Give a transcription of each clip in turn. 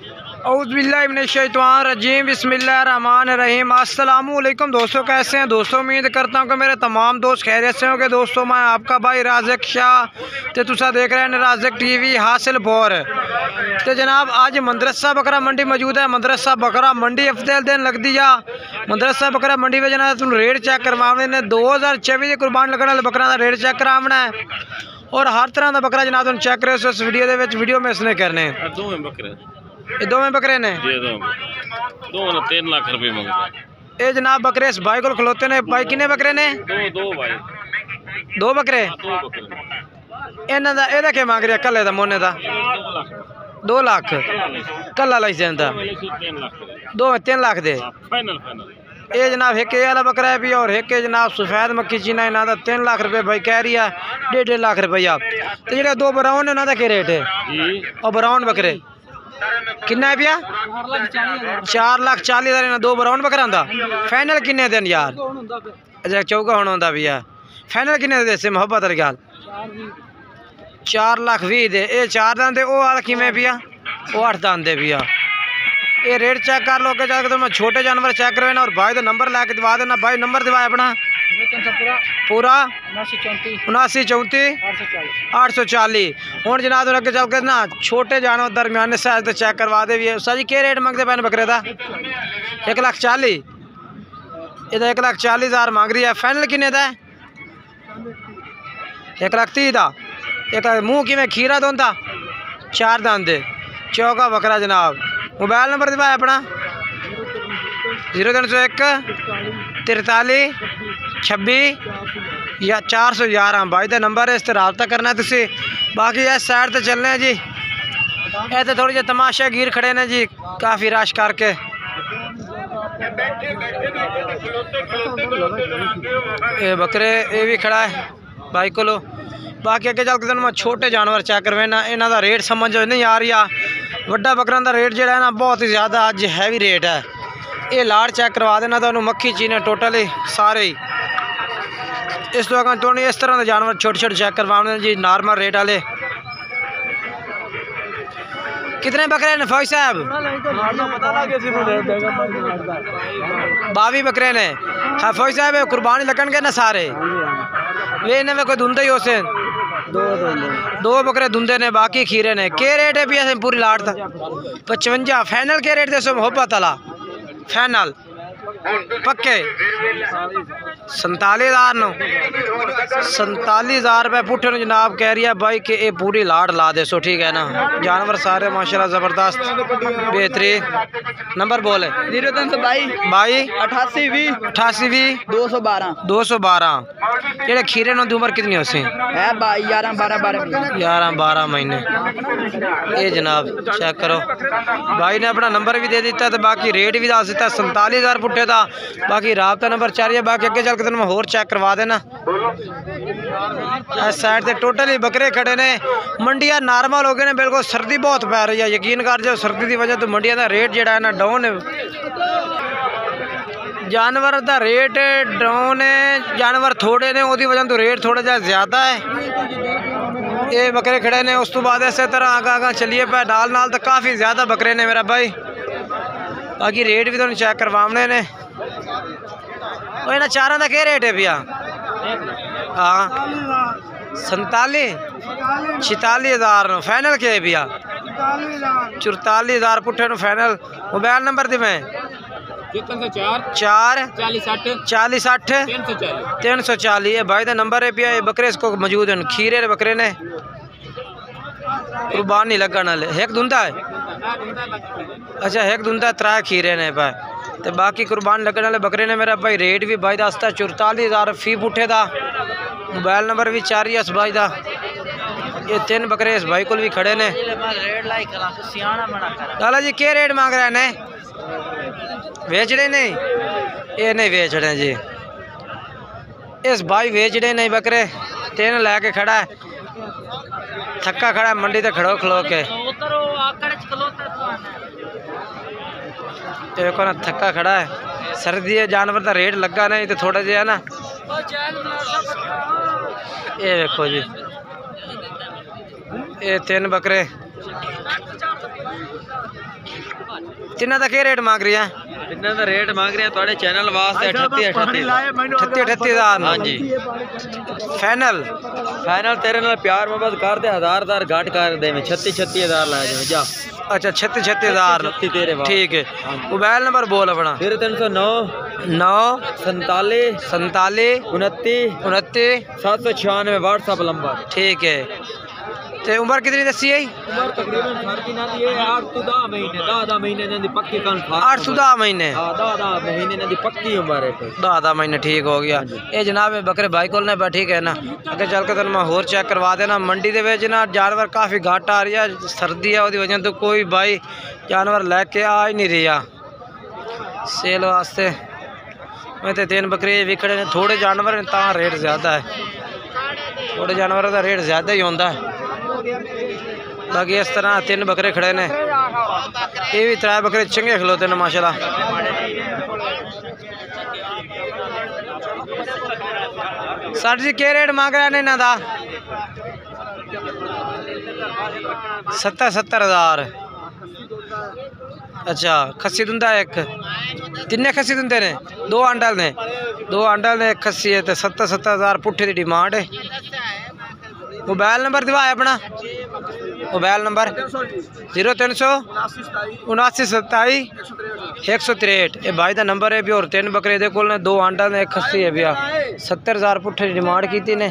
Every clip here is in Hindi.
औज़ुबिल्लाहिमिनश्शैतानिर्रजीम बिस्मिल्लाहिर्रहमानिर्रहीम। अस्सलामुअलैकुम दोस्तों, कैसे हैं दोस्तों? उम्मीद करता हूँ कि मेरे तमाम दोस्त खैरियत से होंगे। दोस्तों मैं आपका भाई राज़िक शाह तो तुसा देख रहे हैं राज़िक टीवी हासिलपुर। तो जनाब आज मदरसा बकरा मंडी मौजूद है। मदरसा बकरा मंडी अफजल दिन लग दी जा मदरसा बकरा मंडी में जनाब तुम रेट चेक करवाने ने 2024 कुर्बान लगने वाले बकरा का रेट चेक करावना है और हर तरह का बकरा जनाब तुम चेक करो इस वीडियो में इसने करने ये दो में बकरे ने 3 लाख रुपए मंगते ये जनाब बकरे इस भाई को खलोते ने। भाई किन्ने बकरे ने? दो बकरे इन्हां दा एदा के मांग रहा कल्ले दा मोने दा 2 लाख कल्ला लाई जांदा 3 लाख दे ये जनाब एक वाला बकरा है भी और एक जनाब सफेद मक्खी चीना इन्हां दा 3 लाख रुपए भाई कह रही है 1.5 लाख रुपया। तो जेडे 2 ब्राउन ने उन्हां दा के रेट है? और ब्राउन बकरे किन्ना है भैया? 4,40,000 2 ब्राउन बकरा दा फाइनल किन्ने दिन यार? अच्छा चौका होना होंदा भैया फाइनल किन्ने दे से मोहब्बत वाली गल 4,20,000 दे ये 4 दान दे ओ वाला किवें भैया? वो 8 दान दे भैया। ये रेट चेक कर लो के जाके तो मैं छोटे जानवर चेक करवे ना और भाई का नंबर लैके दिवा देना। भाई नंबर दिवाए अपना पूरा 7934 840। हूँ जनाब अगे चल के ना छोटे जानवर दरमियाने साइज तो चेक करवा दे भी है। जी क्या रेट मंगते पैन बकरे का? 1,40,000 ये 1,40,000 मांग रही है। फाइनल किन्ने का? 1,30,000 का। एक मुँह कि खीरा दोंदा 4 दान दे चौका बकरा जनाब। मोबाइल नंबर दिवाया अपना 0301 43 26 या 411 भाई का नंबर है। इस तरह रब्ता करना तुसी। बाकी इस साइड तो चलने जी ये तो थोड़ी जी तमाशा गिर खड़े ने जी काफ़ी रश करके। ये बकरे ये भी खड़ा है भाई को। बाकी अगे चल के मैं छोटे जानवर चेक करवे ना इन्हों का रेट समझ नहीं आ रही। वड्डा बकरा का रेट जोड़ा है ना बहुत ही ज़्यादा अज हैवी रेट है। ये लाड़ चेक करवा देना तो मक्खी चीने टोटली सारे ही। इस तो अगर तो इस तरह के जानवर छोटे छोटे चेक करवाने जी नॉर्मल रेट वाले। कितने बकरे ने फौज साहब? 22 बकरे ने। हाँ फौज साहब कुर्बानी लगन के ना सारे वे इन्हें में कोई धुंधे ही हो से 2 बकरे धुंधे ने बाकी खीरे ने। के रेट है भी पूरी लाट था 55। फाइनल के रेट दसो मोहब्बत वाला फाइनल पक्के 47,000 नो 47,000 रुपये पुठे जनाब कह रही है भाई कि ये पूरी लाड़ ला दे सो ठीक है ना। जानवर सारे माशाल्लाह ज़बरदस्त बेहतरीन। नंबर बोले 0322 88 20 212 जेडे खीरे की उम्र कितनी हो सी? 11-12 महीने। ये जनाब चेक करो भाई ने अपना नंबर भी दे दिता तो बाकी रेट भी दस दिता 47,000 पुट्ठे का। बाकी राबता नंबर 4 है। बाकी अगे चल के मैं होर चेक करवा देना। इस साइड से टोटली बकरे खड़े ने। मंडियां नॉर्मल हो गए ने बिल्कुल। सर्दी बहुत पै रही है यकीन कर जो सर्दी की वजह तो मंडिया का रेट जोड़ा है ना डाउन है। जानवर का रेट डाउन है जानवर थोड़े ने उसकी वजह तो रेट थोड़ा जा ज़्यादा है। ये बकरे खड़े ने उस तो बाद इस तरह आगा चलिए पे नाल नाल तो काफ़ी ज़्यादा बकरे ने मेरा भाई। बाकी रेट भी तुम चेक करवाने ने। और इन्हें 4 का क्या रेट है भैया? हाँ 47-46,000 फाइनल क्या है भैया? 44,000 पुट्ठे फाइनल। मोबाइल नंबर दी मैं 4 40 60 340। ये भाई का नंबर है भैया। ये बकरे इसको मौजूद हैं खीरे बकरे ने कुर्बान नहीं लगन वाले। एक धुंधा है अच्छा एक धुंधा 3 खीरे ने भाई तो बाकी कुर्बान लगने वाले बकरे ने मेरा भाई। रेट भी भाई दसता 44,000 फी पुट्ठे का। मोबाइल नंबर भी 4 ही इस भाई का। ये 3 बकरे इस भाई को भी खड़े ने। लाला जी क्या रेट मांग रहे हैं? बेच रहे नहीं? ये नहीं बेच रहे जी इस भाई बेच रहे नहीं बकरे 3 लैके खड़ा है थक्का खड़ा है मंडी ते खड़ो खलो के। देखो ना थक्का खड़ा है सर्दी है जानवर का रेट लगा नहीं तो थोड़ा जहा ना। ये देखो जी ये 3 बकरे तिन्हां दा क्या रेट मांग रही है? इन्ना दा रेट मांग रहे हैं थोड़े चैनल वास्ते 38,000। हाँ जी फाइनल फाइनल तेरे नाल प्यार मोहब्बत कर दे 1000 घट कर दे 36,000 ला जाए जा। अच्छा 36,000 तेरे ठीक है। मोबाइल नंबर बोल अपना। 0309 9 47 47 29 29 796 व्हाट्सएप नंबर। ठीक है। ते उम्र कितनी दसी है? उम्र तकरीबन सारी ना दी 8 से 10 महीने 10 महीने ने दी पक्की कन्फर्म 8 से 10 महीने। हां 10 महीने ने दी पक्की उम्र है 10 महीने ठीक हो गया। ये जनाब बकरे भाई को ने ठीक है ना अगर चल के तेन मैं होर चेक करवा देना। मंडी दे विच ना जानवर काफ़ी घट आ रही है सर्दी है उसकी वजह तो कोई भाई जानवर लैके आ ही नहीं रहा सेल वास्ते। मैं तो 3 बकरे विकड़े ने थोड़े जानवर ने तां रेट ज़्यादा है थोड़े जानवर का रेट ज़्यादा ही होता है। बाकी इस तरह 3 बकरे खड़े ने ये भी 3 बकरे चंगे खलोते ने माशाल्लाह। सर जी क्या रेट मांग रहे हैं इन्हों का? 70,000। अच्छा खस्सी दुंदा एक तिन्ने खस्सी दुंदे ने 2 अंडल ने 2 अंडल ने 1 खस्सी है तो 70,000 पुट्ठे की डिमांड है। मोबाइल नंबर दिवा अपना। मोबाइल नंबर 0300 79 27 163 ये भाई का नंबर है भी। और 3 बकरे दे कोल ने 2 अंडा ने 1 खस्सी है भैया 70,000 पुट्ठे की डिमांड की ने।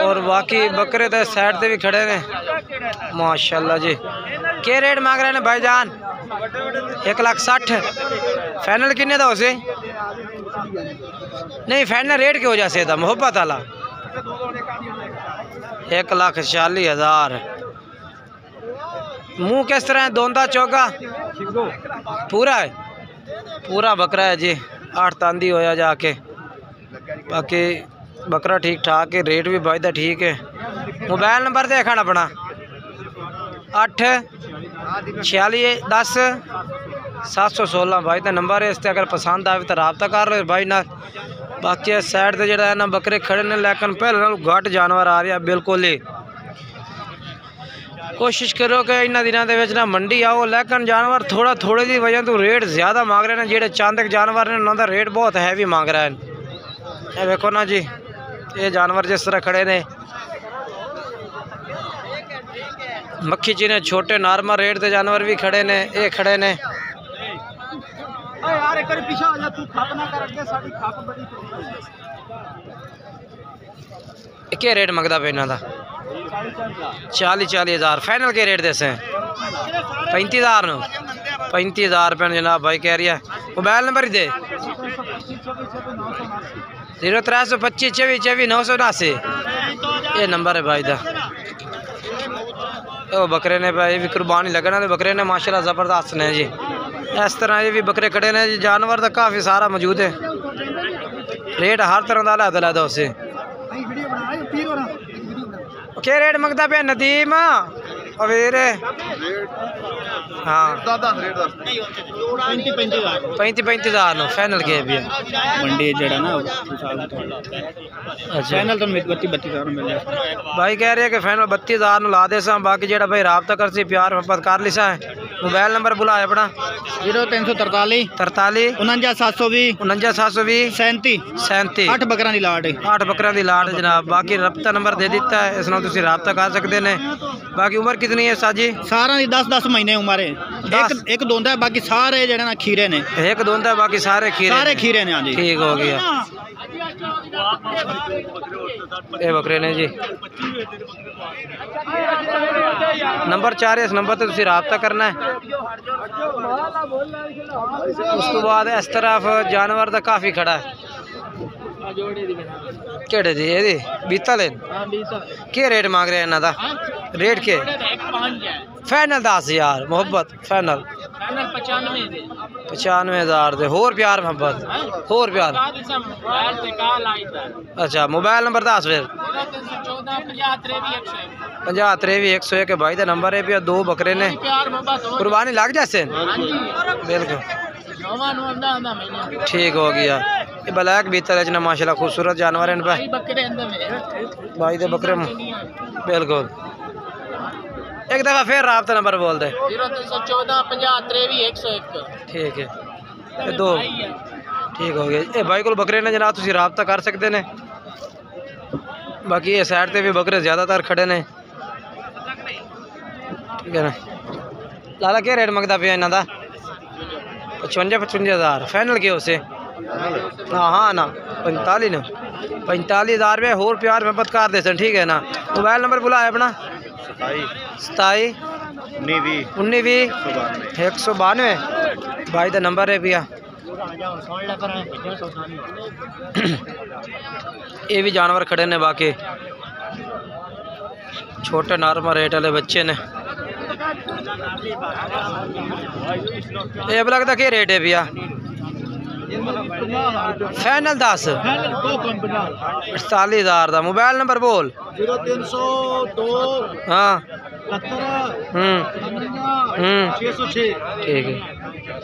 और बाकी बकरे तो साइड से भी खड़े ने माशाल्लाह जी। क्या रेट मांग रहे हैं भाईजान? 1,60,000 फाइनल किन्ने का उसे नहीं फाइनल रेट क्यों जा सकता मोहब्बत वाला 1,40,000। मुंह किस तरह है? दोंदा चौका पूरा है पूरा बकरा है जी 8 तांदी होया जाके। बाकी बकरा ठीक ठाक है रेट भी भाई ठीक है। मोबाइल नंबर देखना अपना 8 46 10 716 भाई का नंबर है। इस पर अगर पसंद आए तो रबता कर लो भाई ना। बाकी साइड से जो है ना बकरे खड़े ने लेकिन पहले घट जानवर आ रहा बिल्कुल ही। कोशिश करो कि इन दिनों के ना मंडी आओ लेकिन जानवर थोड़े की वजह तो रेट ज़्यादा मांग रहे हैं। जेडे चांदक जानवर ने उन्होंने रेट बहुत हैवी मांग रहा है। ये देखो ना जी ये जानवर जिस तरह खड़े ने मक्खी चीने छोटे नॉर्मल रेट के जानवर भी खड़े ने ये खड़े ने। क्या रेट मंगता पे इन्हों का? 40,000 फाइनल के रेट देसे 35,000 नो 35,000 रुपये जनाब भाई कह रही है। मोबाइल नंबर ही दे 0325 24 24 979 ये नंबर है भाई का। तो बकरे ने भाई भी कुर्बानी लगना तो बकरे ने माशाल्लाह ज़बरदस्त ने जी। इस तरह ये भी बकरे खड़े ने जी। जानवर तो काफ़ी सारा मौजूद है रेट हर तरह का अलग-अलग उसे। क्या रेट मंगता पे नदीम अवेर? हाँ 35,000 नो फाइनल के भी मंडी जेड़ा ना फाइनल तो 32,000 मिल जाए भाई कह रहे हैं कि फाइनल 32,000 ला दे सा। बाकी जेड़ा भाई रबता कर सी प्यार मोहब्बत कर ली सा। मोबाइल नंबर बुलाए अपना 0343 43 49 720 49 720 37 8 बकरा दी लाट 8 बकरा दी लाट जनाब। बाकी रबता नंबर दे दिता है इस नाल तुसी रबता कर सकते हैं। बाकी उम्र कितनी है साजी? सारा दी 10 महीने उम्र है। एक दोंदा है बाकी सारे जेड़े ना खीरे ने। एक दोंदा है बाकी सारे खीरे ने। हां जी ठीक हो गया। ये बकरे ने जी नंबर 4 है इस नंबर से तुसी रबता करना है। उस तो बाद इस तरफ जानवर तो काफ़ी खड़ा है। केड़े जी ये बीता लेन क्या रेट मांग रहे हैं इन्हों का? रेट के फाइनल 10,000 मोहब्बत फाइनल 95,000 दे होर प्यार मोहब्बत होर प्यार। अच्छा मोबाइल नंबर 10 फिर 50 53 101 भाई का नंबर है भैया। 2 बकरे ने कुर्बानी लग जैसे बिल्कुल ठीक हो गया। ये ब्लैक बीतल है माशाल्लाह खूबसूरत जानवर है भाई दे बकरे बिल्कुल। एक दफ़ा फिर राब्ता नंबर बोल दे। 0314 50 23 101। ठीक है, ये दो ठीक हो गए। ये भाई को बकरे ने जनाब तुम राब्ता कर सकते ने। बाकी ये साइड से भी बकरे ज़्यादातर खड़े ने, ठीक है ना। लाला क्या रेट मंगता पिया इन्हों का? 55-55 फाइनल के उसे हाँ हाँ ना 45 ने 45,000 रुपये होर प्यार मोहब्बत कर दे सन, ठीक है ना। मोबाइल नंबर बुलाए अपना 27 19 192 भाई का नंबर है भैया। ये भी जानवर खड़े ने, बाकी छोटे नॉर्मल रेट वाले बच्चे ने। ये अब लगता क्या रेट है भैया? फाइनल 10 48,000 का। मोबाइल नंबर बोल। 0302 हाँ 71 606। ठीक है।